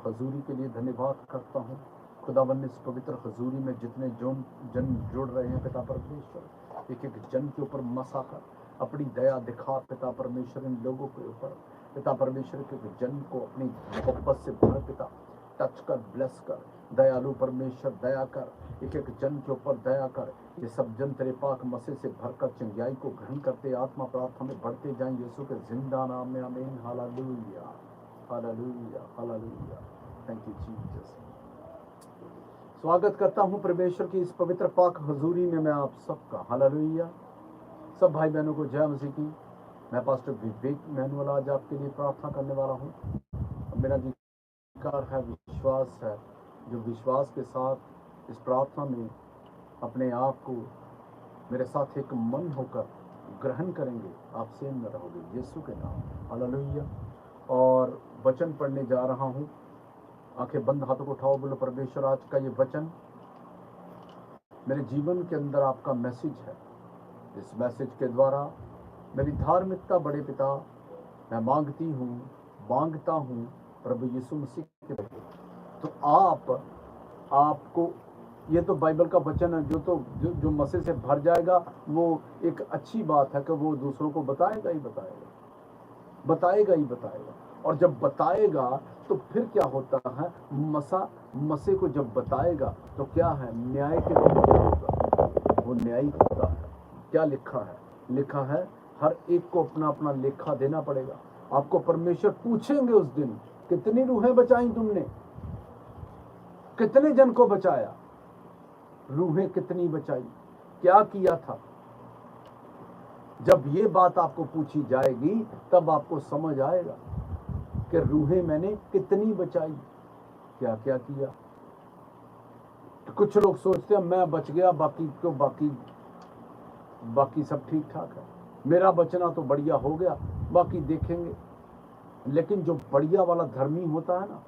हजूरी के लिए धन्यवाद करता हूँ। खुदावन इस पवित्र हजूरी में जितने जन जुड़ रहे हैं पिता परमेश्वर, एक एक जन के ऊपर मसा कर अपनी दया दिखा पिता परमेश्वर, इन लोगों के ऊपर पिता परमेश्वर के जन को अपनी मोहब्बत से भर पिता, टच कर, ब्लेस कर, दयालु परमेश्वर दया कर, एक एक जन के ऊपर दया कर। ये सब जन तेरे पाक मसीह से भरकर चंगाई को ग्रहण करते आत्मा प्रार्थना में बढ़ते जाएं यीशु के जिंदा नाम में, आमीन। Hallelujah, hallelujah, hallelujah. Thank you Jesus. स्वागत करता हूं परमेश्वर की इस पवित्र पाक हजूरी में मैं आप सबका। हालेलुया। सब भाई बहनों को जय मसीह की। मैं पास्टर विवेक मैनुअल आज आपके लिए प्रार्थना करने वाला हूं। मेरा अधिकार है, विश्वास है, जो विश्वास के साथ इस प्रार्थना में अपने आप को मेरे साथ एक मन होकर ग्रहण करेंगे, आप सेम में रहोगे यीशु के नाम। हालेलुया। और वचन पढ़ने जा रहा हूं। आंखें बंद, हाथों को उठाओ, बोलो परमेश्वर आज का ये वचन मेरे जीवन के अंदर आपका मैसेज है। इस मैसेज के द्वारा मेरी धार्मिकता बड़े पिता मैं मांगता हूँ प्रभु यीशु मसीह के प्रति। तो आपको ये तो बाइबल का वचन है, जो मसीह से भर जाएगा वो एक अच्छी बात है कि वो दूसरों को बताएगा ही बताएगा। और जब बताएगा तो फिर क्या होता है, मसीह को जब बताएगा तो क्या है, न्याय के दिन क्या होगा, वो न्यायी होता है। क्या लिखा है हर एक को अपना अपना लेखा देना पड़ेगा। आपको परमेश्वर पूछेंगे उस दिन, कितनी रूहें बचाई तुमने, कितने जन को बचाया, रूहें कितनी बचाई, क्या किया था। जब ये बात आपको पूछी जाएगी तब आपको समझ आएगा कि रूहें मैंने कितनी बचाई, क्या क्या किया। तो कुछ लोग सोचते हैं मैं बच गया, बाकी सब ठीक ठाक है, मेरा बचना तो बढ़िया हो गया, बाकी देखेंगे। लेकिन जो बढ़िया वाला धर्मी होता है ना,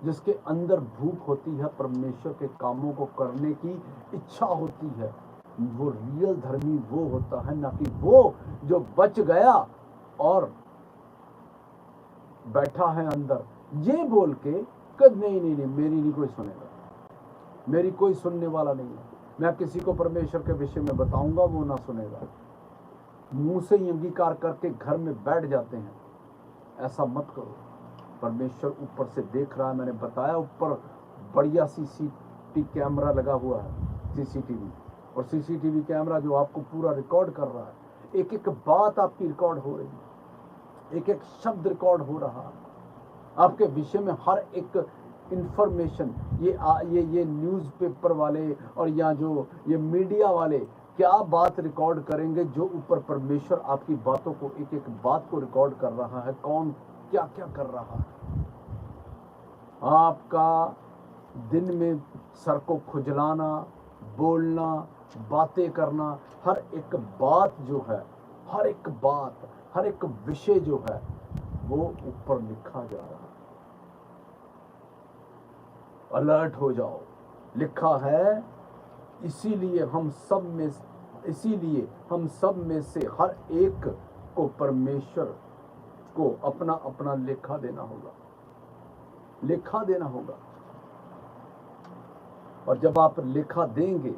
जिसके अंदर भूख होती है, परमेश्वर के कामों को करने की इच्छा होती है, वो रियल धर्मी वो होता है, ना कि वो जो बच गया और बैठा है अंदर ये बोल के कद नहीं मेरी नहीं कोई सुनेगा, मेरी कोई सुनने वाला नहीं है। मैं किसी को परमेश्वर के विषय में बताऊंगा, वो ना सुनेगा। मुंह से ही अंगीकार करके घर में बैठ जाते हैं। ऐसा मत करो। परमेश्वर ऊपर से देख रहा है। मैंने बताया ऊपर बढ़िया सीसीटीवी कैमरा लगा हुआ है, सीसीटीवी, और सीसीटीवी कैमरा जो आपको पूरा रिकॉर्ड कर रहा है। एक एक बात आपकी रिकॉर्ड हो रही है, एक एक शब्द रिकॉर्ड हो रहा है आपके विषय में। हर एक इंफॉर्मेशन ये न्यूज़पेपर वाले और या जो ये मीडिया वाले क्या बात रिकॉर्ड करेंगे, जो ऊपर परमेश्वर आपकी बातों को एक एक बात को रिकॉर्ड कर रहा है, कौन क्या क्या कर रहा है। आपका दिन में सर को खुजलाना, बोलना, बातें करना, हर एक बात जो है, हर एक बात, हर एक विषय जो है वो ऊपर लिखा जा रहा है। अलर्ट हो जाओ। लिखा है, इसीलिए हम सब में से हर एक को परमेश्वर को अपना अपना लेखा देना होगा। और जब आप लेखा देंगे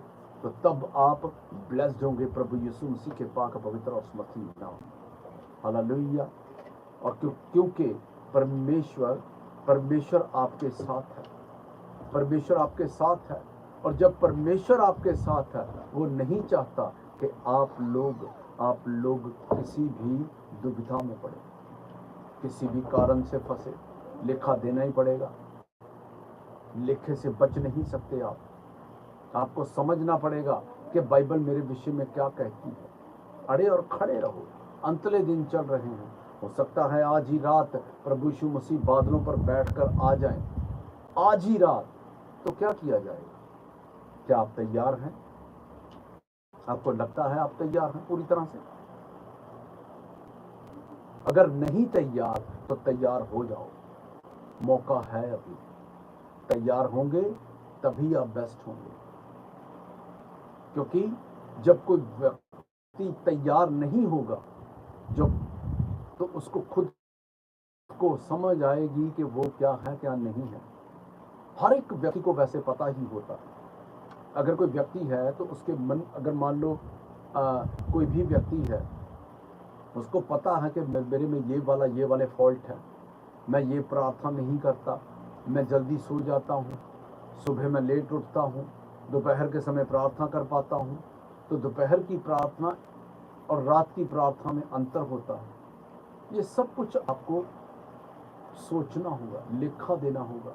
तो तब आप ब्लेस्ड होंगे प्रभु यीशु मसीह के पाक पवित्र और समर्थी नाम। हालेलुया। और क्योंकि परमेश्वर आपके साथ है, परमेश्वर आपके साथ है। और जब परमेश्वर आपके साथ है, वो नहीं चाहता कि आप लोग किसी भी दुविधा में पड़े, किसी भी कारण से फंसे। लेखा देना ही पड़ेगा, लेखे से बच नहीं सकते आप। आपको समझना पड़ेगा कि बाइबल मेरे विषय में क्या कहती है। अड़े और खड़े रहो, अंतले दिन चल रहे हैं। हो सकता है आज ही रात प्रभु यीशु मसीह बादलों पर बैठकर आ जाएं, आज ही रात। तो क्या किया जाएगा? क्या आप तैयार हैं? आपको लगता है आप तैयार हैं पूरी तरह से? अगर नहीं तैयार तो तैयार हो जाओ, मौका है अभी। तैयार होंगे तभी आप बेस्ट होंगे। क्योंकि जब कोई व्यक्ति तैयार नहीं होगा तो उसको खुद को समझ आएगी कि वो क्या है क्या नहीं है। हर एक व्यक्ति को वैसे पता ही होता है। अगर कोई व्यक्ति है तो उसके मन, अगर मान लो कोई भी व्यक्ति है, उसको पता है कि मेरे में ये वाले फॉल्ट है, मैं ये प्रार्थना नहीं करता, मैं जल्दी सो जाता हूँ, सुबह मैं लेट उठता हूँ, दोपहर के समय प्रार्थना कर पाता हूँ, तो दोपहर की प्रार्थना और रात की प्रार्थना में अंतर होता है। ये सब कुछ आपको सोचना होगा, लेखा देना होगा।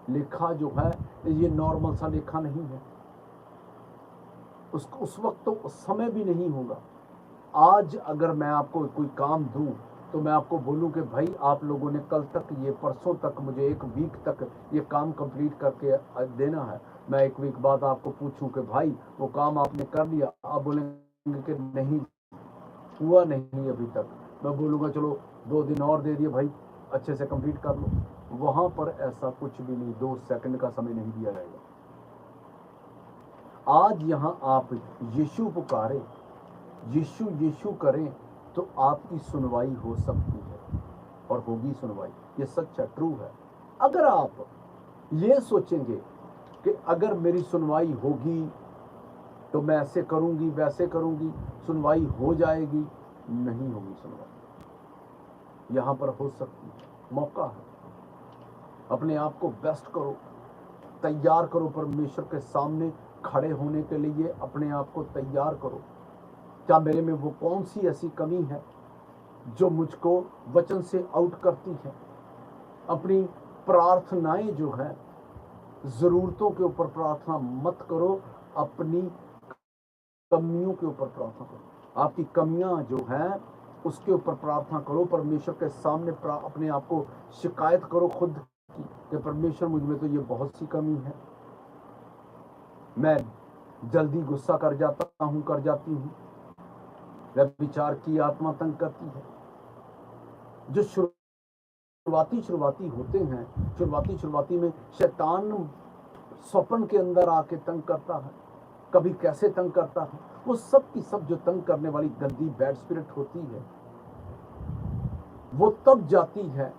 लेखा जो है ये नॉर्मल सा लेखा नहीं है, उस वक्त तो समय भी नहीं होगा। आज अगर मैं आपको कोई काम दूं तो मैं आपको बोलूं कि भाई आप लोगों ने कल तक, ये परसों तक, मुझे एक वीक तक ये काम कंप्लीट करके देना है। मैं एक वीक बाद आपको पूछूं कि भाई वो काम आपने कर लिया, आप बोलेंगे कि नहीं हुआ नहीं अभी तक। मैं बोलूँगा चलो 2 दिन और दे दिए भाई, अच्छे से कंप्लीट कर लो। वहाँ पर ऐसा कुछ भी नहीं, 2 सेकंड का समय नहीं दिया जाएगा। आज यहाँ आप यीशु पुकारे, यीशु यीशु करें तो आपकी सुनवाई हो सकती है और होगी सुनवाई। ये सच है, ट्रू है। अगर आप ये सोचेंगे कि अगर मेरी सुनवाई होगी तो मैं ऐसे करूंगी वैसे करूंगी, सुनवाई हो जाएगी, नहीं होगी सुनवाई। यहां पर हो सकती है, मौका है। अपने आप को बेस्ट करो, तैयार करो परमेश्वर के सामने खड़े होने के लिए। अपने आप को तैयार करो। क्या मेरे में वो कौन सी ऐसी कमी है जो मुझको वचन से आउट करती है? अपनी प्रार्थनाएं जो है, जरूरतों के ऊपर प्रार्थना मत करो, अपनी कमियों के ऊपर प्रार्थना करो। आपकी कमियां जो हैं उसके ऊपर प्रार्थना करो। परमेश्वर के सामने अपने आप को शिकायत करो खुद की कि परमेश्वर मुझ में तो ये बहुत सी कमी है, मैं जल्दी गुस्सा कर जाती हूँ, व्यभिचार की आत्मा तंग करती है। जो शुरुआती होते हैं, शुरुआती में शैतान स्वप्न के अंदर आके तंग करता है, कभी कैसे तंग करता है। वो सब की सब जो तंग करने वाली गंदी बैड स्पिरिट होती है, वो तब जाती है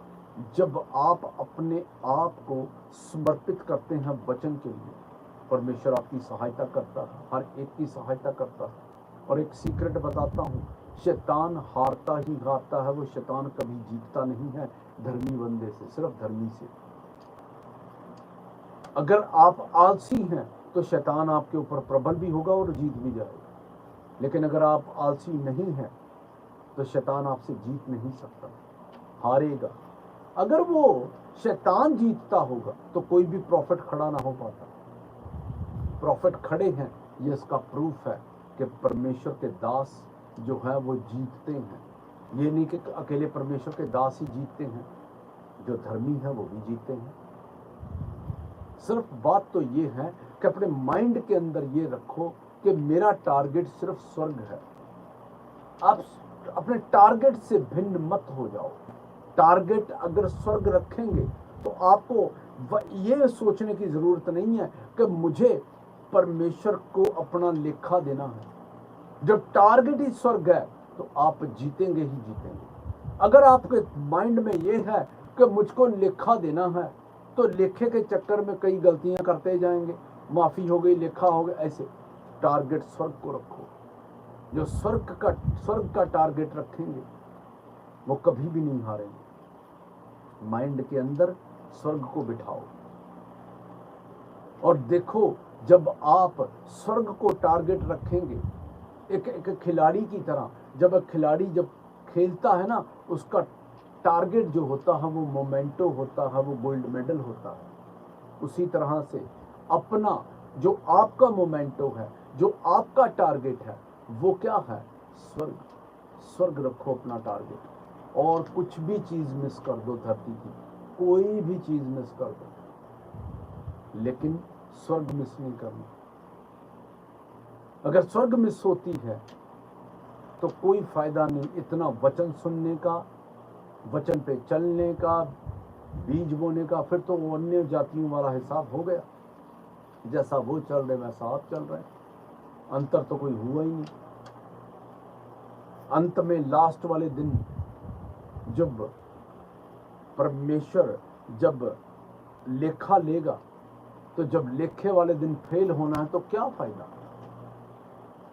जब आप अपने आप को समर्पित करते हैं वचन के लिए। परमेश्वर आपकी सहायता करता है, हर एक की सहायता करता है। और एक सीक्रेट बताता हूँ, शैतान हारता ही हारता है, वो शैतान कभी जीतता नहीं है धर्मी बंदे से, सिर्फ धर्मी से। अगर आप आलसी हैं तो शैतान आपके ऊपर प्रबल भी होगा और जीत भी जाएगा। लेकिन अगर आप आलसी नहीं हैं तो शैतान आपसे जीत नहीं सकता, हारेगा। अगर वो शैतान जीतता होगा तो कोई भी प्रॉफिट खड़ा ना हो पाता। प्रॉफिट खड़े हैं, ये इसका प्रूफ है कि परमेश्वर के दास जो है वो जीतते हैं। ये नहीं कि अकेले परमेश्वर के दास ही जीतते हैं, जो धर्मी है वो भी जीतते हैं। सिर्फ बात तो ये है कि अपने माइंड के अंदर ये रखो कि मेरा टारगेट सिर्फ स्वर्ग है। आप अपने टारगेट से भिन्न मत हो जाओ। टारगेट अगर स्वर्ग रखेंगे तो आपको ये सोचने की जरूरत नहीं है कि मुझे परमेश्वर को अपना लेखा देना है। जब टारगेट ही स्वर्ग है तो आप जीतेंगे ही जीतेंगे। अगर आपके माइंड में ये है कि मुझको लेखा देना है तो लेखे के चक्कर में कई गलतियां करते जाएंगे, माफी हो गई, लेखा हो गया, ऐसे। टारगेट स्वर्ग को रखो। जो स्वर्ग का टारगेट रखेंगे वो कभी भी नहीं हारेंगे। माइंड के अंदर स्वर्ग को बिठाओ और देखो, जब आप स्वर्ग को टारगेट रखेंगे, एक खिलाड़ी की तरह, जब एक खिलाड़ी जब खेलता है ना, उसका टारगेट जो होता है वो मोमेंटो होता है, वो गोल्ड मेडल होता है। उसी तरह से अपना जो आपका मोमेंटो है, जो आपका टारगेट है, वो क्या है? स्वर्ग। स्वर्ग रखो अपना टारगेट, और कुछ भी चीज मिस कर दो धरती की, कोई भी चीज मिस कर दो, लेकिन स्वर्ग मिस नहीं करना। अगर स्वर्ग मिस होती है तो कोई फायदा नहीं इतना वचन सुनने का, वचन पे चलने का, बीज बोने का। फिर तो वो अन्य जातियों वाला हिसाब हो गया, जैसा वो चल रहे वैसा आप चल रहे, अंतर तो कोई हुआ ही नहीं। अंत में लास्ट वाले दिन जब परमेश्वर जब लेखा लेगा तो जब लेखे वाले दिन फेल होना है तो क्या फायदा?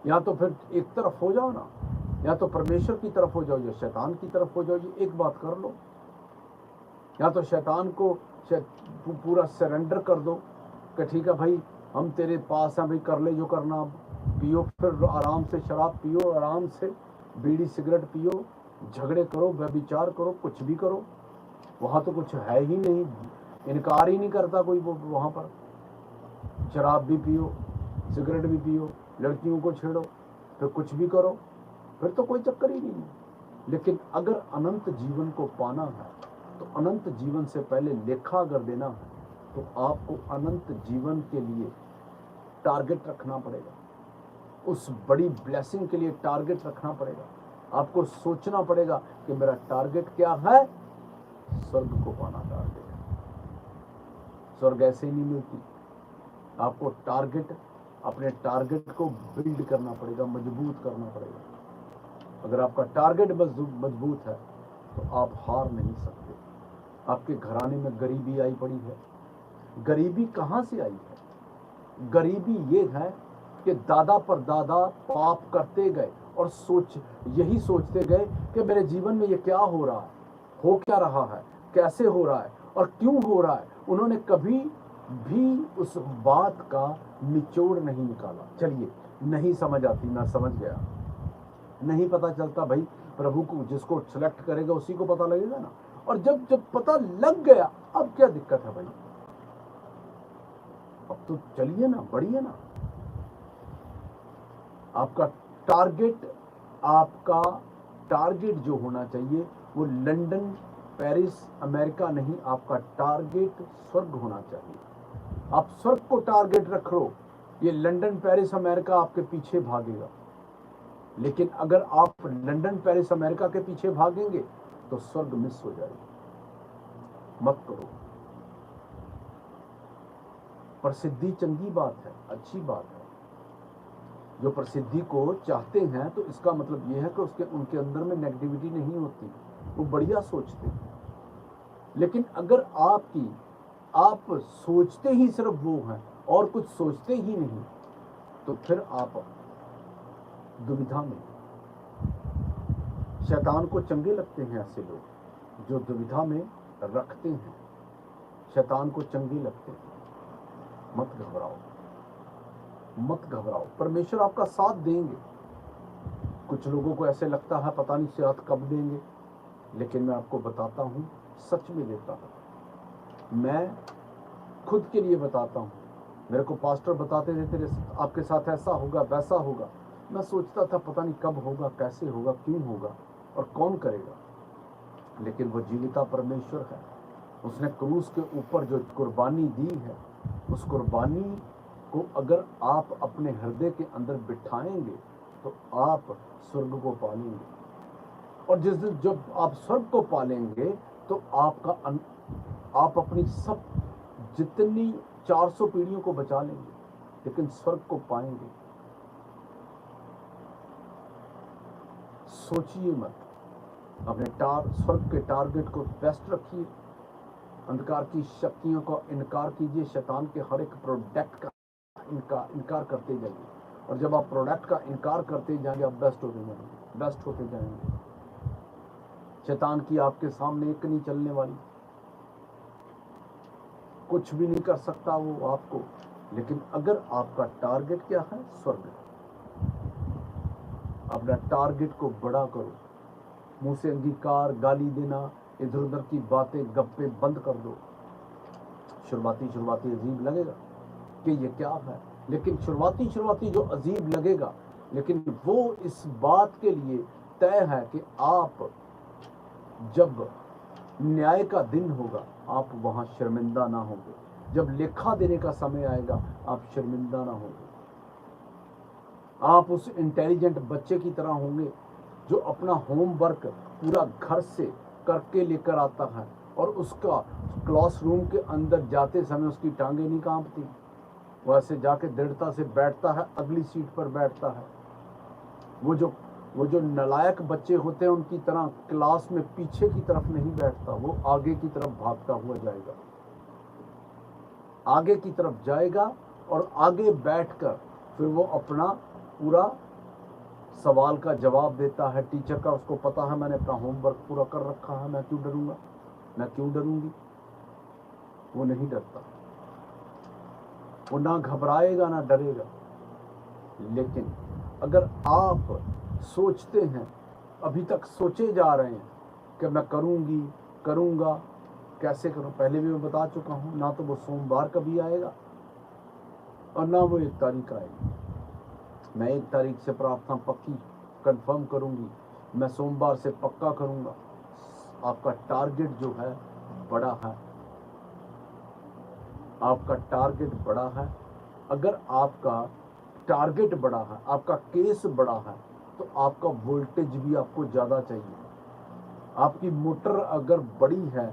या तो फिर एक तरफ हो जाओ ना, या तो परमेश्वर की तरफ हो जाओ या शैतान की तरफ हो जाओ। ये एक बात कर लो, या तो शैतान को पूरा सरेंडर कर दो कि ठीक है भाई हम तेरे पास हैं भाई, कर ले जो करना, पियो, फिर आराम से शराब पियो, आराम से बीड़ी सिगरेट पियो, झगड़े करो, व्यभिचार करो, कुछ भी करो, वहाँ तो कुछ है ही नहीं, इनकार ही नहीं करता कोई वो वहाँ पर। शराब भी पियो, सिगरेट भी पियो, लड़कियों को छेड़ो, फिर कुछ भी करो, फिर तो कोई चक्कर ही नहीं है। लेकिन अगर अनंत जीवन को पाना है तो अनंत जीवन से पहले लेखा अगर देना है तो आपको अनंत जीवन के लिए टारगेट रखना पड़ेगा, उस बड़ी ब्लेसिंग के लिए टारगेट रखना पड़ेगा। आपको सोचना पड़ेगा कि मेरा टारगेट क्या है, स्वर्ग को पाना टारगेट है। स्वर्ग ऐसे ही नहीं मिलती, आपको टारगेट, अपने टारगेट को बिल्ड करना पड़ेगा, मजबूत करना पड़ेगा। अगर आपका टारगेट मजबूत है तो आप हार नहीं सकते। आपके घराने में गरीबी आई पड़ी है, गरीबी कहाँ से आई है? गरीबी ये है कि दादा पर दादा पाप करते गए और यही सोचते गए कि मेरे जीवन में ये क्या हो रहा है, हो क्या रहा है, कैसे हो रहा है और क्यों हो रहा है। उन्होंने कभी भी उस बात का निचोड़ नहीं निकाला। चलिए, नहीं समझ आती ना, समझ गया, नहीं पता चलता भाई, प्रभु को जिसको सिलेक्ट करेगा उसी को पता लगेगा ना। और जब पता लग गया, अब क्या दिक्कत है भाई, अब तो चलिए ना, बढ़िए ना। आपका टारगेट जो होना चाहिए वो लंदन, पेरिस, अमेरिका नहीं, आपका टारगेट स्वर्ग होना चाहिए। आप स्वर्ग को टारगेट रख लो, ये लंदन, पेरिस, अमेरिका आपके पीछे भागेगा। लेकिन अगर आप लंदन, पेरिस, अमेरिका के पीछे भागेंगे तो स्वर्ग मिस हो जाएगी। मत करो। प्रसिद्धि चंगी बात है, अच्छी बात है। जो प्रसिद्धि को चाहते हैं तो इसका मतलब यह है कि उनके अंदर में नेगेटिविटी नहीं होती, वो बढ़िया सोचते हैं। लेकिन अगर आप सोचते ही सिर्फ वो हैं और कुछ सोचते ही नहीं, तो फिर आप दुविधा में। शैतान को चंगे लगते हैं ऐसे लोग जो दुविधा में रखते हैं, शैतान को चंगे लगते हैं। मत घबराओ, मत घबराओ, परमेश्वर आपका साथ देंगे। कुछ लोगों को ऐसे लगता है पता नहीं साथ कब देंगे, लेकिन मैं आपको बताता हूं, सच में देता हूं। मैं खुद के लिए बताता हूं। मेरे को पास्टर बताते थे तेरे आपके साथ ऐसा होगा, वैसा होगा। मैं सोचता था पता नहीं कब होगा, कैसे होगा, क्यों होगा और कौन करेगा। लेकिन वो जीविता परमेश्वर है। उसने क्रूस के ऊपर जो कुर्बानी दी है, उस कुर्बानी को अगर आप अपने हृदय के अंदर बिठाएंगे तो आप स्वर्ग को पालेंगे। और जिस दिन जब आप स्वर्ग को पालेंगे तो आप अपनी सब जितनी 400 पीढ़ियों को बचा लेंगे, लेकिन स्वर्ग को पाएंगे। सोचिए मत, अपने स्वर्ग के टारगेट को बेस्ट रखिए। अंधकार की शक्तियों का इनकार कीजिए, शैतान के हर एक प्रोडक्ट का इनकार करते जाइए। और जब आप प्रोडक्ट का इनकार करते जाएंगे, आप बेस्ट होते जाएंगे। शैतान की आपके सामने एक नहीं चलने वाली, कुछ भी नहीं कर सकता वो आपको। लेकिन अगर आपका टारगेट क्या है, स्वर्ग, अपना टारगेट को बड़ा करो। मुंह से अंगीकार, गाली देना, इधर उधर की बातें, गप्पे बंद कर दो। शुरुआती अजीब लगेगा कि ये क्या है, लेकिन शुरुआती जो अजीब लगेगा, लेकिन वो इस बात के लिए तय है कि आप जब न्याय का दिन होगा आप वहां शर्मिंदा ना होंगे। जब लेखा देने का समय आएगा आप शर्मिंदा ना होंगे। आप उस इंटेलिजेंट बच्चे की तरह होंगे जो अपना होमवर्क पूरा घर से करके लेकर आता है और उसका क्लासरूम के अंदर जाते समय उसकी टांगें नहीं कांपती, वो ऐसे जाके दृढ़ता से बैठता है, अगली सीट पर बैठता है। वो जो नालायक बच्चे होते हैं उनकी तरह क्लास में पीछे की तरफ नहीं बैठता, वो आगे की तरफ भागता हुआ जाएगा। आगे की तरफ जाएगा और आगे बैठकर फिर वो अपना पूरा सवाल का जवाब देता है। टीचर का उसको पता है मैंने अपना होमवर्क पूरा कर रखा है, मैं क्यों डरूंगा, मैं क्यों डरूंगी। वो नहीं डरता, वो ना घबराएगा ना डरेगा। लेकिन अगर आप सोचते हैं, अभी तक सोचे जा रहे हैं कि मैं करूंगी करूंगा, कैसे करूं, पहले भी मैं बता चुका हूं, ना तो वो सोमवार कभी आएगा और ना वो 1 तारीख आएगी। मैं 1 तारीख से प्रार्थना पक्की कंफर्म करूंगी, मैं सोमवार से पक्का करूंगा। आपका टारगेट जो है बड़ा है, आपका टारगेट बड़ा है। अगर आपका टारगेट बड़ा है, आपका केस बड़ा है, तो आपका वोल्टेज भी आपको ज़्यादा चाहिए। आपकी मोटर अगर बड़ी है,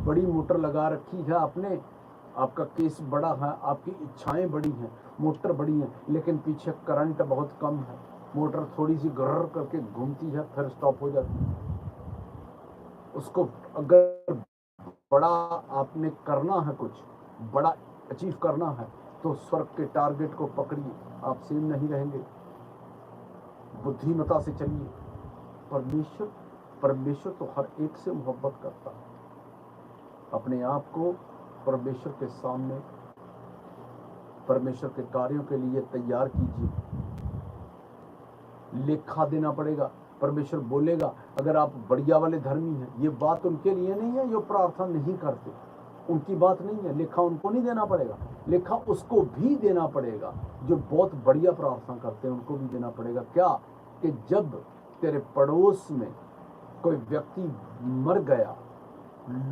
बड़ी मोटर लगा रखी है आपने, आपका केस बड़ा है, आपकी इच्छाएं बड़ी हैं, मोटर बड़ी है, लेकिन पीछे करंट बहुत कम है, मोटर थोड़ी सी गर्र करके घूमती है फिर स्टॉप हो जाती है। उसको अगर बड़ा आपने करना है, कुछ बड़ा अचीव करना है, तो स्वर्ग के टारगेट को पकड़िए, आप सेम नहीं रहेंगे। बुद्धिमता से चलिए। परमेश्वर तो हर एक से मोहब्बत करता है। अपने आप को परमेश्वर के सामने, परमेश्वर के कार्यों के लिए तैयार कीजिए। लेखा देना पड़ेगा। परमेश्वर बोलेगा, अगर आप बढ़िया वाले धर्मी हैं, ये बात उनके लिए नहीं है जो प्रार्थना नहीं करते, उनकी बात नहीं है। लेखा उनको नहीं देना पड़ेगा, लेखा उसको भी देना पड़ेगा जो बहुत बढ़िया प्रार्थना करते हैं, उनको भी देना पड़ेगा। क्या कि जब तेरे पड़ोस में कोई व्यक्ति मर गया,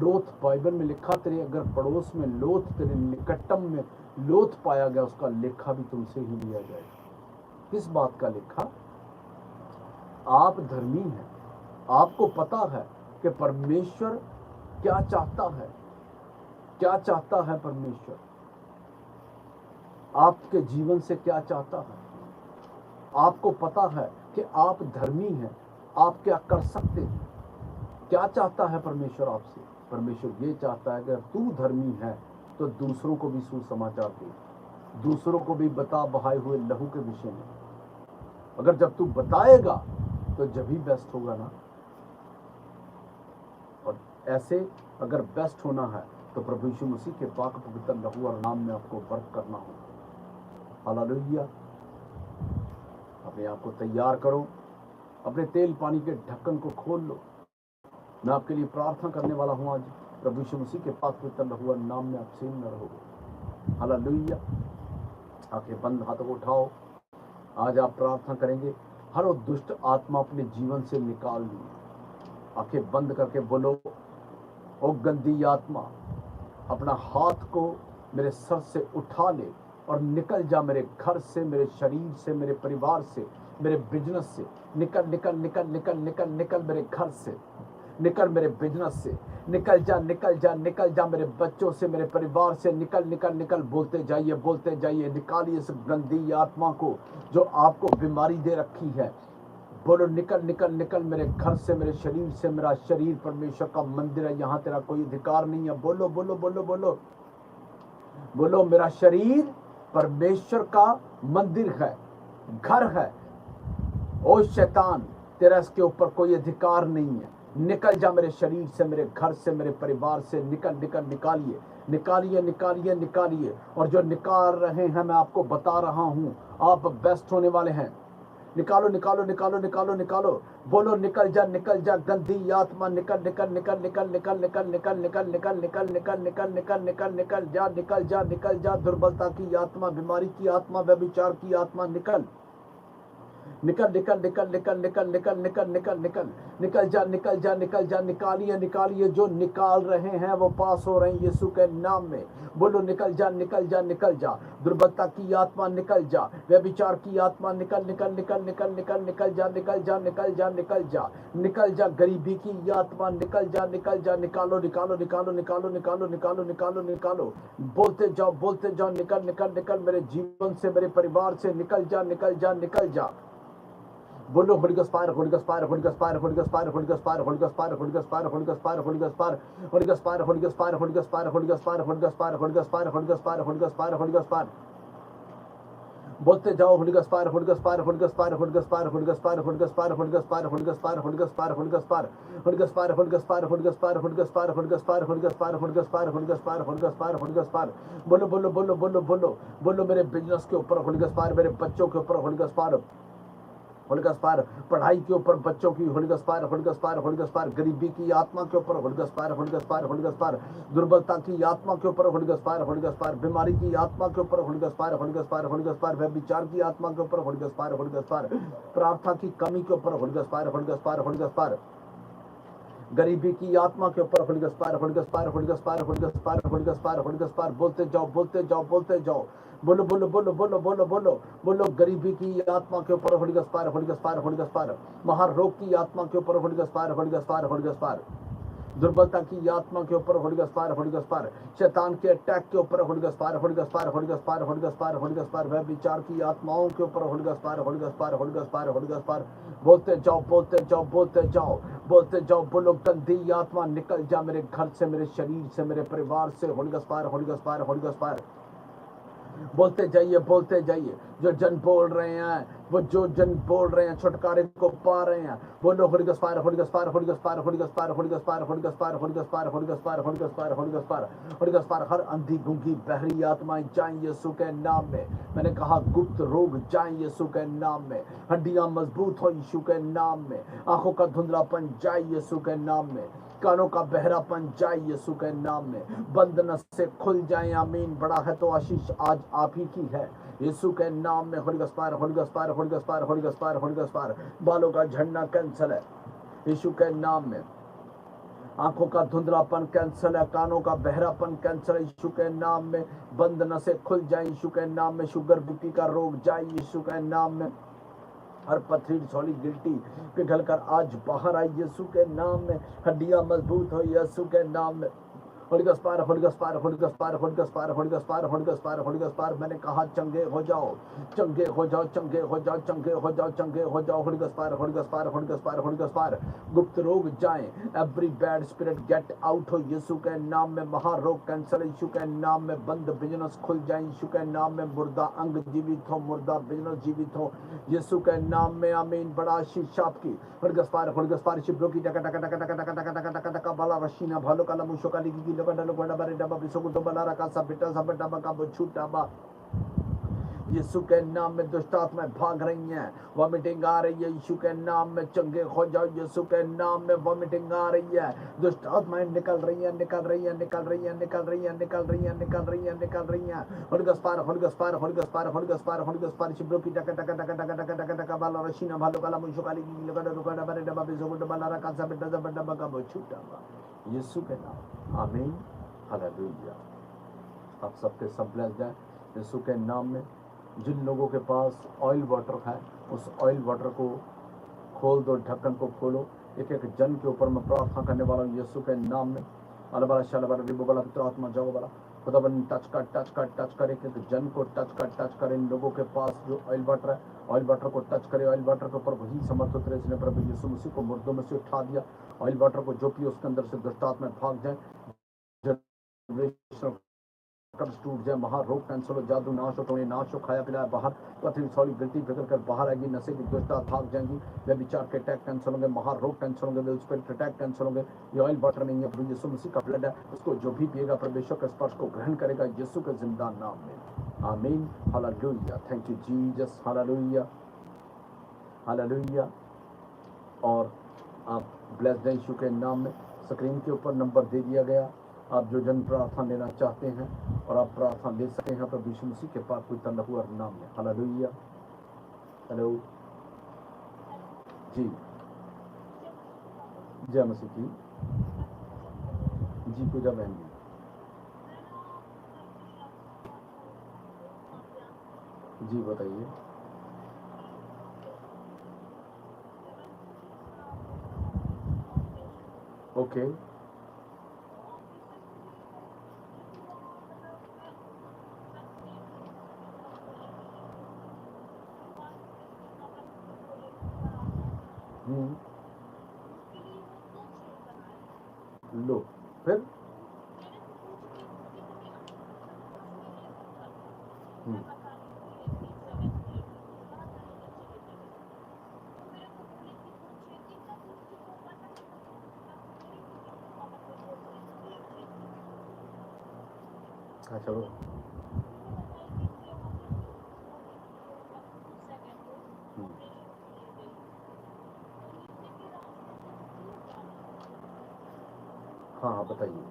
लोथ, बाइबल में लिखा, तेरे अगर पड़ोस में लोथ, तेरे निकटतम में लोथ पाया गया, उसका लेखा भी तुमसे ही लिया जाएगा। किस बात का लेखा? आप धर्मी हैं, आपको पता है कि परमेश्वर क्या चाहता है, क्या चाहता है परमेश्वर आपके जीवन से, क्या चाहता है। आपको पता है कि आप धर्मी हैं, आप क्या कर सकते हैं। क्या चाहता है परमेश्वर आपसे? परमेश्वर ये चाहता है कि अगर तू धर्मी है तो दूसरों को भी सुसमाचार दे, दूसरों को भी बता बहाए हुए लहू के विषय में। अगर जब तू बताएगा तो जब ही बेस्ट होगा ना। और ऐसे अगर बेस्ट होना है तो प्रभु यीशु मसीह के पाक पवित्र लहू और नाम में आपको वर्क करना होगा। हालेलुया। अपने आप को तैयार करो, अपने तेल पानी के ढक्कन को खोल लो। मैं आपके लिए प्रार्थना करने वाला हूं आज, प्रभु यीशु मसीह के पाक पवित्र लहू और नाम में आप सीन न रहोगे। हालेलुया। आंखें बंद, हाथों को उठाओ। आज आप प्रार्थना करेंगे, हर वो दुष्ट आत्मा अपने जीवन से निकाल ली। आंखें बंद करके बोलो, ओ गंदी आत्मा, अपना हाथ को मेरे सर से उठा ले और निकल जा मेरे घर से, मेरे शरीर से, मेरे परिवार से, मेरे बिजनेस से। निकल निकल निकल निकल निकल निकल मेरे घर से, निकल मेरे बिजनेस से, निकल जा निकल जा निकल जा मेरे बच्चों से, मेरे परिवार से, निकल निकल निकल। बोलते जाइए, निकालिए इस गंदी आत्मा को जो आपको बीमारी दे रखी है। बोलो, निकल निकल निकल मेरे घर से, मेरे शरीर से। मेरा शरीर परमेश्वर का मंदिर है, यहाँ तेरा कोई अधिकार नहीं है। बोलो बोलो बोलो बोलो बोलो, मेरा शरीर परमेश्वर का मंदिर है, घर है। ओ शैतान, तेरा इसके ऊपर कोई अधिकार नहीं है। निकल जा मेरे शरीर से, मेरे घर से, मेरे परिवार से। निकल निकल, निकालिए निकालिए निकालिए निकालिए। और जो निकाल रहे हैं, मैं आपको बता रहा हूं, आप बेस्ट होने वाले हैं। निकालो निकालो निकालो निकालो निकालो। बोलो, निकल जा गंदी आत्मा, निकल निकल निकल निकल निकल निकल निकल निकल निकल निकल निकल निकल निकल निकल निकल जा। दुर्बलता की आत्मा, बीमारी की आत्मा, व्यभिचार की आत्मा, निकल निकल निकल निकल निकल निकल निकल निकल निकल निकल निकल जा। निकालिए। जो निकाल रहे हैं वो पास हो रहे हैं यीशु के नाम में। बोलो, निकल जा। दुर्बलता की आत्मा निकल जा, व्यभिचार की आत्मा निकल जा। गरीबी की आत्मा निकल जा। निकालो। बोलते जाओ, निकल मेरे जीवन से, मेरे परिवार से। निकल जा। बोलो Holy Ghost fire, Holy Ghost fire, Holy Ghost fire, Holy Ghost fire, Holy Ghost fire, Holy Ghost fire, Holy Ghost fire, Holy Ghost fire, Holy Ghost fire, Holy Ghost fire, Holy Ghost fire, Holy Ghost fire, Holy Ghost fire, Holy Ghost fire, Holy Ghost fire, Holy Ghost fire, Holy Ghost fire, Holy Ghost fire. बोलते जाओ Holy Ghost fire, Holy Ghost fire, Holy Ghost fire, Holy Ghost fire, Holy Ghost fire, Holy Ghost fire, Holy Ghost fire, Holy Ghost fire, Holy Ghost fire, Holy Ghost fire, Holy Ghost fire, Holy Ghost fire, Holy Ghost fire, Holy Ghost fire, Holy Ghost fire, Holy Ghost fire, Holy Ghost fire, Holy Ghost fire, Holy Ghost fire, Holy Ghost fire. बोलो बोलो बोलो बोलो बोलो बोलो मेरे business के ऊपर Holy Ghost fire, मेरे बच्चों के ऊपर Holy Ghost fire, Holy Ghost fire, पढ़ाई के ऊपर बच्चों की Holy Ghost fire, Holy Ghost fire, Holy Ghost fire, गरीबी की आत्मा के ऊपर Holy Ghost fire, Holy Ghost fire, Holy Ghost fire, दुर्बलता की आत्मा के ऊपर Holy Ghost fire, Holy Ghost fire, बीमारी की आत्मा के ऊपर Holy Ghost fire, Holy Ghost fire, Holy Ghost fire, व्यभिचार की आत्मा के ऊपर Holy Ghost fire, Holy Ghost fire, प्रार्थना की कमी के ऊपर Holy Ghost fire, Holy Ghost fire, Holy Ghost fire, गरीबी की आत्मा के ऊपर Holy Ghost fire, Holy Ghost fire, Holy Ghost fire, Holy Ghost fire, Holy Ghost fire, Holy Ghost fire, बोलते जाओ बोलते जाओ बोलते जाओ, बोलो बोलो बोलो बोलो बोलो बोलो बोलो गरीबी की आत्मा के ऊपर Holy Ghost fire, Holy Ghost fire, Holy Ghost fire, महारोग की आत्मा के ऊपर Holy Ghost fire, Holy Ghost fire, Holy Ghost fire, दुर्बलता की आत्मा के ऊपर Holy Ghost fire, Holy Ghost fire, शैतान के अटैक के ऊपर Holy Ghost fire, Holy Ghost fire, Holy Ghost fire, Holy Ghost fire, Holy Ghost fire, व्यभिचार की आत्माओं के ऊपर Holy Ghost fire, Holy Ghost fire, Holy Ghost fire, Holy Ghost fire, बोलते जाओ बोलते जाओ बोलते जाओ बोलते जाओ, बोलो गंदी आत्मा निकल जा मेरे घर से, मेरे शरीर से, मेरे परिवार से Holy Ghost fire, Holy Ghost fire, Holy Ghost fire, बोलते जाइए जो जन बोल रहे हैं, वो जो जन बोल रहे हैं छुटकारे को पा रहे हैं, बोलो Holy Ghost fire, Holy Ghost fire, Holy Ghost fire, Holy Ghost fire, Holy Ghost fire, Holy Ghost fire, Holy Ghost fire, Holy Ghost fire, Holy Ghost fire, Holy Ghost fire, Holy Ghost fire, हर अंधी गूंगी बहरी आत्माएं जाएं यीशु के नाम में, मैंने कहा गुप्त रोग जाएं यीशु के नाम में, हड्डियां मजबूत हो यीशु के नाम में, आंखों का धुंधलापन जाए यीशु के नाम में, कानों का बहरापन जाए यीशु के नाम में, बंद नसें खुल जाएं, आमीन। बड़ा है तो आशीष आज आप ही की है यीशु के नाम में। Holy Ghost fire, Holy Ghost fire, Holy Ghost fire, Holy Ghost fire, Holy Ghost fire, बालों का झड़ना कैंसल है यीशु के नाम में, आंखों का धुंधलापन कैंसल है, कानों का बहरापन कैंसल है यीशु के नाम में, बंद नसें खुल जाए यीशु के नाम में, शुगर बीपी का रोग जाए यीशु के नाम में, हर पथरी सॉली गिल्टी पिघल कर आज बाहर आई यीशु के नाम में, हड्डियां मजबूत हो यीशु के नाम में। Holy Ghost fire, Holy Ghost fire, Holy Ghost fire, Holy Ghost fire, Holy Ghost fire, Holy Ghost fire, Holy Ghost fire, मैंने कहा चंगे हो जाओ चंगे हो जाओ चंगे हो जाओ चंगे हो जाओ चंगे हो जाओ Holy Ghost fire, Holy Ghost fire, Holy Ghost fire, Holy Ghost fire, गुप्त रोग जाएं, every bad spirit get out हो यीशु के नाम में, महारोग कैंसल यीशु के नाम में, बंद बिजनेस खुल जाए यीशु के नाम में, मुर्दा अंग जीवित हो, मुर्दा बिजनेस जीवित हो यीशु के नाम में, आमीन। बड़ा आशीष आपकी Holy Ghost fire, Holy Ghost fire, शिब्रो की टका टका टका टका टका टका टका टका बाला रशीना भालो काला मुशो काली की लोगा डलो बड़ा बारे डबा बिसो को डबा लारा का सब बेटा सब डबा का छूटा बा यीशु के नाम में दुष्ट आत्माएं भाग रही हैं, वॉमिटिंग आ रही है यीशु के नाम में, चंगे हो जाओ यीशु के नाम में, वॉमिटिंग आ रही है, दुष्ट आत्माएं निकल रही हैं निकल रही हैं निकल रही हैं निकल रही हैं निकल रही हैं निकल रही हैं निकल रही हैं Holy Ghost fire, Holy Ghost fire, Holy Ghost fire, Holy Ghost fire, Holy Ghost fire, शिब्रो की टका टका टका टका टका टका टका बाला रशीना भालो काला मुशो काली की लोगा डलो बड़ा बारे डबा बिसो को डबा लारा का सब बेटा सब डबा का छूटा बा यीशु के नाम, आमीन, हालेलुया। आप सबके सब ब्लेस जाए यीशु के नाम में। जिन लोगों के पास ऑयल वाटर है उस ऑयल वाटर को खोल दो, ढक्कन को खोलो, एक एक जन के ऊपर मैं प्रार्थना करने वाला हूँ यीशु के नाम में। अल्लाह वाला शाला वाला रिबो वाला पितर आत्मा जाओ वाला खुदा बन टच कर एक एक जन को टच कर इन लोगों के पास जो ऑयल वाटर है ऑयल वाटर को टच करे, ऑयल वाटर के ऊपर वही समर्थ उतरे इसने प्रभु यीशु मसीह को मुर्दों में से उठा दिया, ऑयल वाटर को जो पिए उसके अंदर से दुष्ट आत्माएं भाग जाए, कर्ज टूट जाए, महारोग कैंसल हो, जादू नाश हो, टोने नाश हो, खाया पिलाया बाहर, पथरी सॉली गिल्टी बिगड़ कर बाहर आएगी, नशे की दुष्टता भाग जाएंगी, वे विचार के अटैक कैंसल होंगे, महारोग कैंसल होंगे, वे उस पर अटैक कैंसल होंगे। ये ऑयल वाटर नहीं है, प्रभु यीशु मसीह का ब्लड है, उसको जो भी पिएगा परमेश्वर के स्पर्श को ग्रहण करेगा यीशु के जिंदा नाम में, आमीन, hallelujah. Thank you Jesus, hallelujah hallelujah. और आप ब्लेस्ड यीशु के नाम में। स्क्रीन के ऊपर नंबर दे दिया गया, आप जो जन प्रार्थना लेना चाहते हैं और आप प्रार्थना ले सकते हैं प्रभु यीशु मसीह के पाक पवित्र लहू और नाम में, हालेलुया। हेलो जी, जय मसीह की जी, पूजा बहन जी बताइए। ओके लो फिर हाँ चलो हाँ हाँ बताइए।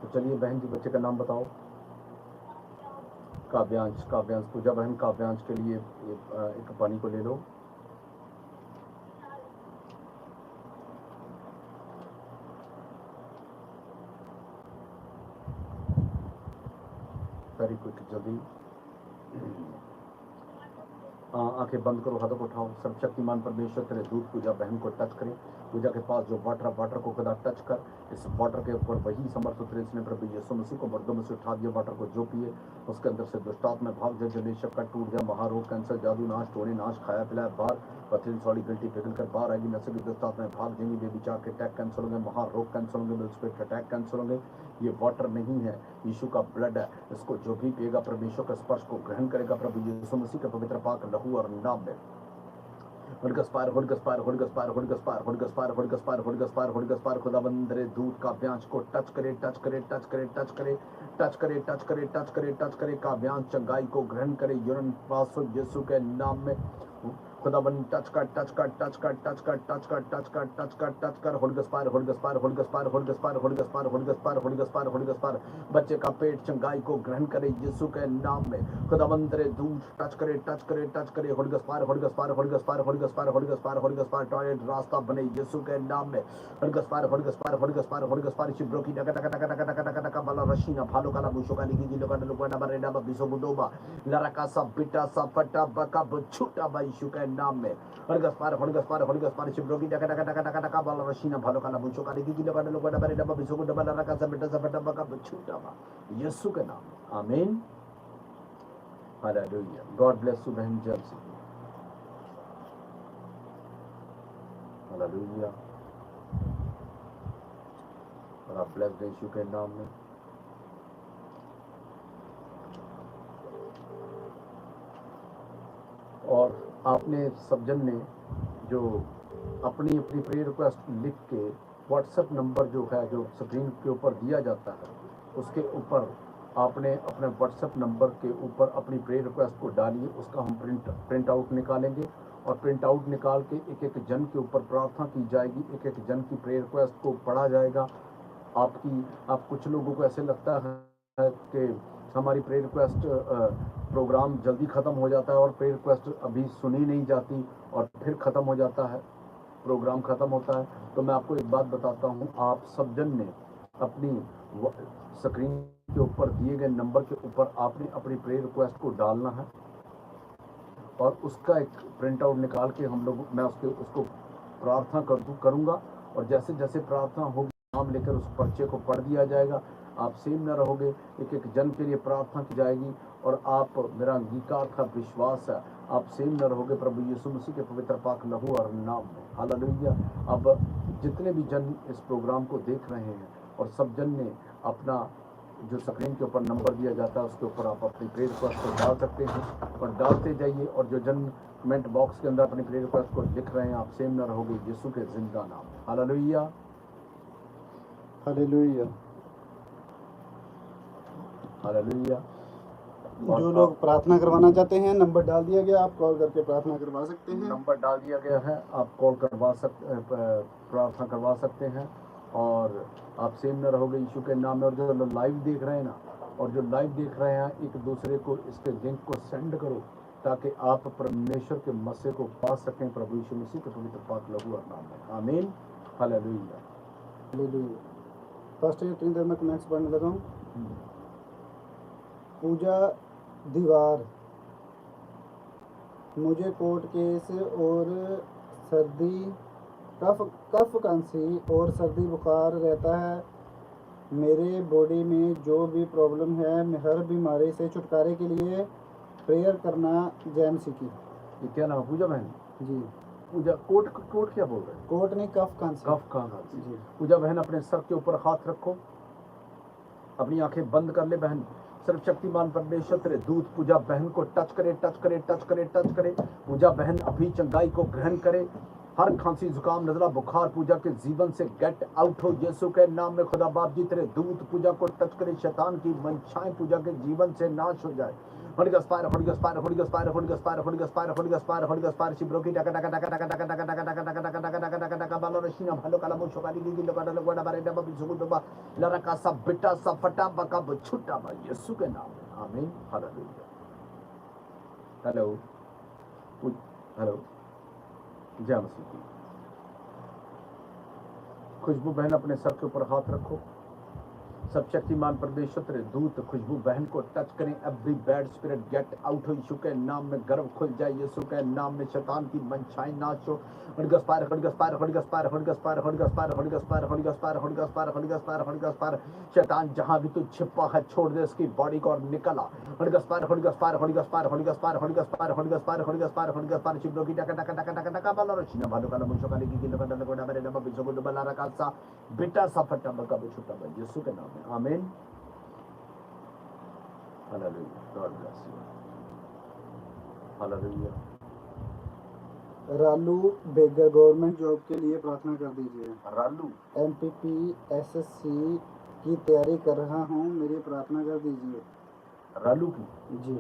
तो चलिए बहन जी बच्चे का नाम बताओ। काव्यांश, काव्यांश, पूजा बहन काव्यांश के लिए एक पानी को ले लो। वेरी क्विक, जल्दी। आंखें बंद करो, हाथों को उठाओ। सर्वशक्तिमान परमेश्वर तेरे दूध पूजा बहन को टच करें। पूजा के पास जो वाटर को खुदा टच कर। इस वाटर के ऊपर वही समर्थ उतरे इसने प्रभु यीशु मसीह को मर्दों में से उठा दिया। वाटर को जो पिए उसके अंदर से दुष्टात्मा भाग जाए, जलेशक का टूट जाए, महारोग, कैंसर, जादू नाश, टोने नाश, खाया पिलाया बाहर, पथरी सॉरी गलती पिघल कर बाहर आएगी। नशे की दुष्टात्मा भाग जाएंगी। बेविचार के अटैक कैंसिल होंगे, महारोग कैंसिल होंगे, मिल्क के अटैक कैंसिल होंगे। ये वाटर नहीं है, यीशु का ब्लड है। इसको जो भी पिएगा परमेश्वर के स्पर्श को ग्रहण करेगा प्रभु यीशु मसीह के पवित्र पाक लहू और नाम में। खुदाबंद रे दूध का काव्यांश को टच करे, टच करे, टच करे, टच करे, टच करे, टच करे, टच करे, टच करे। काव्यांश चंगाई को ग्रहण करे यूरन पासो यीशु के नाम में। खुदाबंद टच कर, टच कर, टच कर, टच कर, टच कर, टच कर, टच कर, टच कर। होलगस्पार, होलगस्पार, होलगस्पार, होलगस्पार, होलगस्पार, होलगस्पार, होलगस्पार, होलगस्पार। बच्चे का पेट चंगाई को ग्रहण करे यीशु के नाम में। खुदाबंद रे दूध टच करे, टच करे, टच करे। होलगस्पार, होलगस्पार, होलगस्पार, होलगस्पार, होलगस्पार, होलगस्पार। टॉयलेट रास्ता बने यीशु के नाम में। होलगस्पार, होलगस्पार, होलगस्पार, होलगस्पार। चिब्रो की डका डका डका डका डका डका डका बाला रशीना भालो काला बुशो का लिखी जिलो का लोका डबा रेडा बिसो बुदोबा लरका सब पिटा सब फटा बका बुछुटा बाईशु के नाम में। होलगस्पार, होलगस्पार, होलगस्पार। चिब्रो की डका डका डका डका डका बाला रशीना भालो काला बुशो का लिखी जिलो का लोका डबा रेडा बिसो बुदोबा लरका सब पिटा सब फटा बका बुछुटा बा यीशु के नाम में। आमीन, हालेलुया। गॉड ब्लेस यू बहन जल्सी, हालेलुया। और आप ब्लेस यीशु के नाम में। और आपने सब जन ने जो अपनी अपनी प्रेयर रिक्वेस्ट लिख के व्हाट्सएप नंबर जो है जो स्क्रीन के ऊपर दिया जाता है उसके ऊपर आपने अपने व्हाट्सएप नंबर के ऊपर अपनी प्रेयर रिक्वेस्ट को डालिए। उसका हम प्रिंट आउट निकालेंगे और प्रिंट आउट निकाल के एक एक जन के ऊपर प्रार्थना की जाएगी। एक एक जन की प्रेयर रिक्वेस्ट को पढ़ा जाएगा। आप कुछ लोगों को ऐसे लगता है कि हमारी प्रेयर रिक्वेस्ट प्रोग्राम जल्दी ख़त्म हो जाता है और प्रेयर रिक्वेस्ट अभी सुनी नहीं जाती और फिर ख़त्म हो जाता है, प्रोग्राम ख़त्म होता है। तो मैं आपको एक बात बताता हूँ, आप सब जन ने अपनी स्क्रीन के ऊपर दिए गए नंबर के ऊपर आपने अपनी प्रेयर रिक्वेस्ट को डालना है और उसका एक प्रिंट आउट निकाल के मैं उसको प्रार्थना करूँगा और जैसे जैसे प्रार्थना होगी नाम लेकर उस पर्चे को पढ़ दिया जाएगा। आप सेम न रहोगे, एक एक जन के लिए प्रार्थना की जाएगी और आप, मेरा अंगीकार का विश्वास है, आप सेम न रहोगे प्रभु यीशु मसीह के पवित्र पाक लहू और नाम में। हालेलुया। अब जितने भी जन इस प्रोग्राम को देख रहे हैं और सब जन ने अपना जो स्क्रीन के ऊपर नंबर दिया जाता है उसके ऊपर आप अपनी प्रेयर रिक्वेस्ट को डाल सकते हैं और डालते जाइए। और जो जन कमेंट बॉक्स के अंदर अपनी प्रेयर रिक्वेस्ट को लिख रहे हैं, आप सेम न रहोगे यीशु के जिंदा नाम। Hallelujah, hallelujah, hallelujah. जो लोग प्रार्थना करवाना चाहते हैं नंबर डाल दिया गया, आप कॉल करके प्रार्थना करवा सकते हैं। नंबर डाल दिया गया है, आप कॉल करवा सकते, प्रार्थना करवा सकते हैं और आप सेम न रहोगे यीशु के नाम में। और जो लाइव देख रहे हैं ना, और जो लाइव देख रहे हैं एक दूसरे को इसके लिंक को सेंड करो ताकि आप परमेश्वर के मसीह को पा सकें प्रभु यीशु मसीह के पवित्र पाक लहू और नाम में। आमीन, हालेलुया। फर्स्ट इतनी देर में कमेंट्स पढ़ने लगा हूँ। पूजा दीवार, मुझे कोर्ट केस और सर्दी कफ खांसी और सर्दी बुखार रहता है। मेरे बॉडी में जो भी प्रॉब्लम है, मैं हर बीमारी से छुटकारे के लिए प्रेयर करना जैन सीखी। ये क्या नाम है पूजा बहन? जी पूजा कोट क्या बोल रहे हैं? कोट नहीं, कफ खांसी। जी पूजा बहन अपने सर के ऊपर हाथ रखो, अपनी आंखें बंद कर ले बहन। सर्वशक्तिमान परमेश्वर तेरे दूत पूजा बहन को टच करे, टच करे, टच करे, टच करे। पूजा बहन अभी चंगाई को ग्रहण करे। हर खांसी जुकाम नजला बुखार पूजा के जीवन से गेट आउट हो यीशु के नाम में। खुदा बाप जी तेरे दूत पूजा को टच करे, शैतान की मंशाएं पूजा के जीवन से नाश हो जाए। Holy Ghost fire, Holy Ghost fire, Holy Ghost fire, Holy Ghost fire, Holy Ghost fire, Holy Ghost fire, Holy Ghost fire, Shibroki taka taka taka taka taka taka taka taka taka taka taka taka taka taka balo rashina balo kala musho kali gigi loka dalo goda bare daba bisu doba lara ka सब बेटा सब फटा बका छुट्टा बा यीशु के नाम में। आमीन, हालेलुया। हेलो हेलो, जय मसीह की। खुशबू बहन अपने सर के ऊपर हाथ रखो। सब शक्तिमान परमेश्वर तेरे दूत खुशबू बहन को टच करें। Every bad spirit get out हो यीशु के नाम में। गर्भ खुल जाए यीशु के नाम में। शैतान की मंशाएं नाश हो। Holy Ghost fire, Holy Ghost fire, Holy Ghost fire, Holy Ghost fire, Holy Ghost fire, Holy Ghost fire, Holy Ghost fire, Holy Ghost fire, Holy Ghost fire, Holy Ghost fire। शैतान जहां भी तू छिपा है छोड़ दे उसकी बॉडी को और निकला। Holy Ghost fire, Holy Ghost fire, Holy Ghost fire, Holy Ghost fire, Holy Ghost fire, Holy Ghost fire, Holy Ghost fire, Holy Ghost fire। शिवरों की टका टका टका टका टका बाला रचना भालू काला मुझे काली की लोग डर को डरे डबा बिचो को डबला रखा सा बेटा सा फटा बका छुट्टा बा यीशु के नाम में। आमीन, hallelujah. God bless you. Hallelujah. रालू बेगर गवर्नमेंट जॉब के लिए प्रार्थना कर दीजिए। रालू MPPSSC की तैयारी कर रहा हूँ, मेरी प्रार्थना कर दीजिए। रालू की जी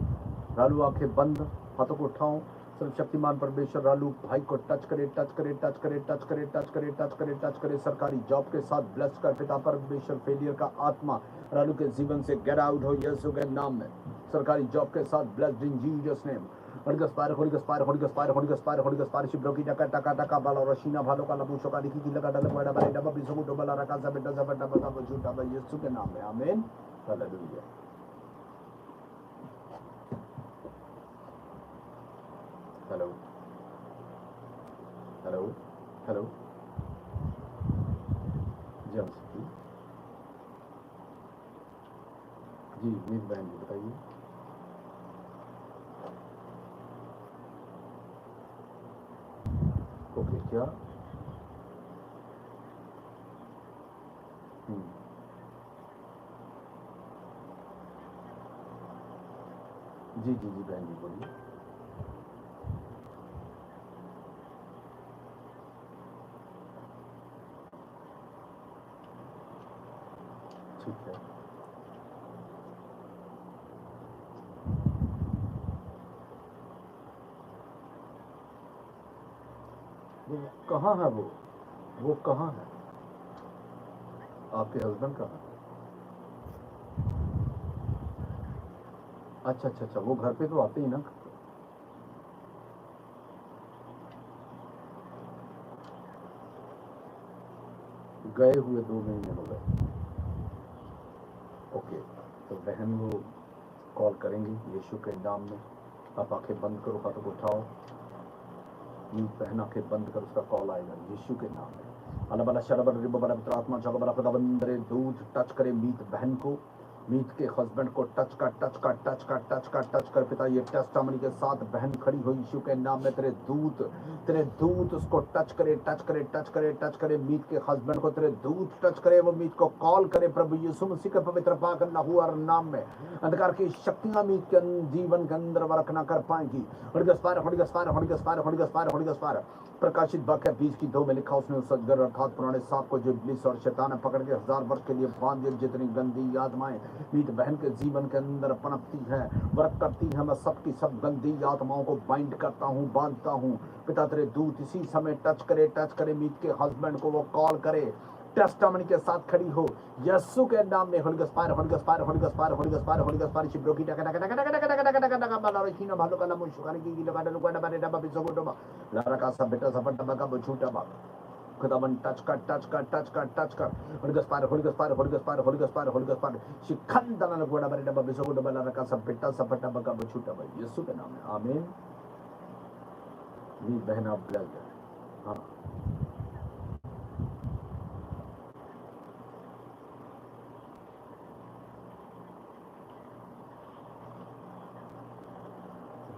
रालू आंखें बंद, हाथों को उठाओ। सर्वशक्तिमान परमेश्वर रालू भाई को टच करे, टच करे, टच करे, टच करे, टच करे, टच करे, टच करे। सरकारी जॉब के साथ ब्लेस कर पिता परमेश्वर। फेलियर का आत्मा रालू के जीवन से गेट आउट हो यीशु के नाम में। सरकारी जॉब के साथ blessed in Jesus name. Holy Ghost fire, Holy Ghost fire, Holy Ghost fire, Holy Ghost fire, Holy Ghost fire। शिब्रों की टका टका टका बाला रशीना भालो काला मुझो काली की लगा डल बड़ा बड़ा डबा बिसो को डबला रखा सा बेटा सा बेटा बका बचूटा बा यीशु के नाम में। आमीन, हालेलुया। हेलो हेलो हेलो, जय मसीह जी। मीत बहन जी बताइए। ओके, क्या जी जी जी बहन जी बोलिए। ठीक है, वो कहाँ है? वो कहाँ है? आपके हस्बैंड कहाँ है? अच्छा अच्छा अच्छा, वो घर पे तो आते ही ना। गए हुए 2 महीने हो गए। ओके, तो बहन वो कॉल करेंगे यीशु के नाम में। आप आंखें बंद करो, हाथों को उठाओ। मीत बहन आंखें बंद कर, उसका कॉल आएगा यीशु के नाम में। अल्लाह बला शरबर रिब बला पवित्र आत्मा जग बला खुदा बंदरे दूध टच करे मीत बहन को। मीत के हस्बैंड को टच कर, टच कर, टच कर, टच कर, टच कर। पिता ये टेस्टामनी के साथ बहन खड़ी हो यीशु के नाम में। तेरे दूत उसको टच करे, टच करे, टच करे, टच करे। मीत के हस्बैंड को तेरे दूत टच करे, वो मीत को कॉल करे प्रभु यीशु मसीह के पवित्र पाक अल्लाह और नाम में। अंधकार की शक्तियां मीत के जीवन के अंदर वर्क ना कर पाएंगी। Holi ghost fire, holy ghost fire, holy ghost fire, holy ghost fire, holy ghost fire. प्रकाशित वाक्य 20:2 में लिखा, उसने उस अजगर अर्थात पुराने सांप को जो इब्लीस और शैतान पकड़ के 1000 वर्ष के लिए बांध दिया। जितनी गंदी आत्माएं मीत बहन के जीवन के अंदर पनपती है, वर्क करती है, मैं सबकी सब गंदी आत्माओं को बाइंड करता हूँ, बांधता हूँ। पिता तेरे दूत इसी समय टच करे, टच करे मीत के हस्बैंड को, वो कॉल करे टेस्टामनी के साथ खड़ी हो यीशु के नाम में। Holy ghost fire, holy ghost fire, holy ghost fire, holy ghost fire, holy ghost fire. शिब्रो की टका टका टका टका टका टका टका टका बाला रखीना भालो का नाम शुकानी की लगा डलो का डबा डबा बिसो डबा लारा का सब बेटा सब डबा का बछूटा बा। खुदावन टच कर टच कर टच कर टच कर। Holy ghost fire, holy ghost fire, holy ghost fire, holy ghost fire, holy ghost fire. शिखंदना न गोड़ा बरे डबा बिसो डबा लारा का सब बेटा सब डबा का बछूटा बा। यीशु के नाम में आमीन। ये बहन आप ब्लेस्ड है। हाँ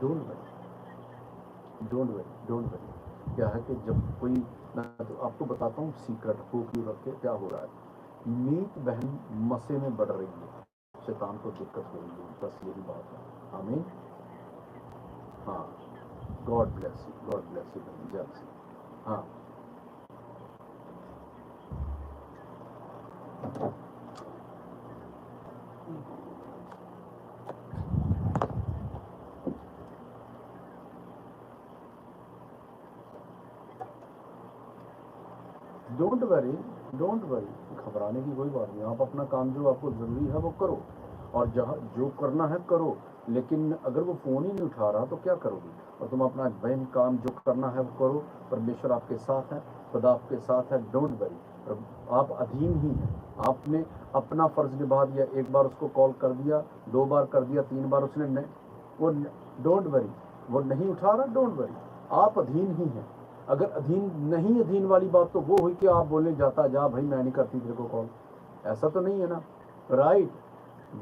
don't worry, don't worry, don't worry. क्या है कि जब कोई, मैं तो आपको बताता हूँ सीक्रेट हो क्यों रख के क्या हो रहा है। मीत बहन मसे में बढ़ रही है, शैतान को दिक्कत हो रही है, बस यही बात है। आमीन। हाँ God bless you, God bless you बहन जल्द से। हाँ डोंट वरी, डोंट वरी, घबराने की कोई बात नहीं। आप अपना काम जो आपको ज़रूरी है वो करो, और जहाँ जो करना है करो। लेकिन अगर वो फ़ोन ही नहीं उठा रहा तो क्या करोगे? और तुम अपना वही काम जो करना है वो करो। परमेश्वर आपके साथ है, खुदा आपके साथ है। डोंट वरी, आप अधीन ही हैं। आपने अपना फ़र्ज़ निभा दिया। एक बार उसको कॉल कर दिया, 2 बार कर दिया, 3 बार उसने वो डोंट वरी, वो नहीं उठा रहा, डोंट वरी, आप अधीन ही हैं। अगर अधीन नहीं, अधीन वाली बात तो वो हुई कि आप बोलने जाता जा भाई मैं नहीं करती तेरे को कॉल, ऐसा तो नहीं है ना। राइट,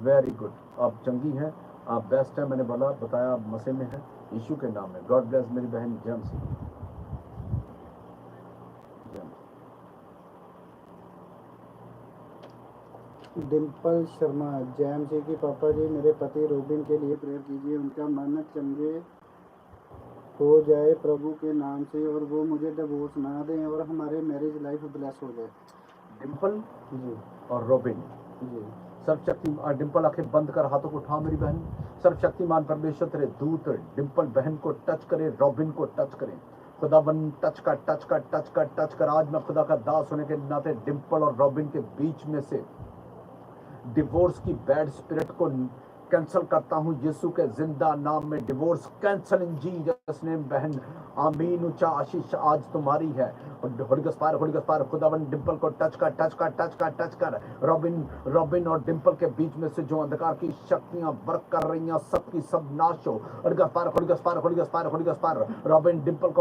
वेरी गुड, आप चंगी हैं, आप बेस्ट हैं। मैंने बोला बताया आप मसे में हैं, यीशु के नाम में। गॉड ब्लेस मेरी बहन जम सी। डिम्पल शर्मा, जैम जी की पापा जी मेरे पति रोबिन के लिए प्रेयर कीजिए, उनका मन चंगे हो जाए प्रभु के नाम से, और वो मुझे डिवोर्स ना दें और हमारे मैरिज लाइफ ब्लेस हो जाए। डिम्पल जी और रोबिन जी सर्वशक्ति। डिम्पल आंखें बंद कर हाथों को उठाओ मेरी बहन। सर्वशक्तिमान परमेश्वर तेरे दूत डिम्पल बहन को टच करे, रॉबिन को टच करें। खुदावन टच कर टच कर टच कर टच कर। आज मैं खुदा का दास होने के नाते डिम्पल और रॉबिन के बीच में से डिवोर्स की बैड स्पिरिट को कैंसिल करता हूं यीशु के जिंदा नाम में। डिवोर्स कैंसिल इन जीसस नेम बहन, आमीन। ऊंचा आशीष आज तुम्हारी है। Holi ghost fire, holy ghost fire. खुदावन डिम्पल को टच कर टच कर टच कर टच कर। रॉबिन और डिम्पल के बीच में से जो अंधकार की शक्तियां वर्क कर रही हैं सब की सब नाश हो। Holi ghost fire, holy ghost fire, holy ghost fire, holy ghost fire. Robin Dimple को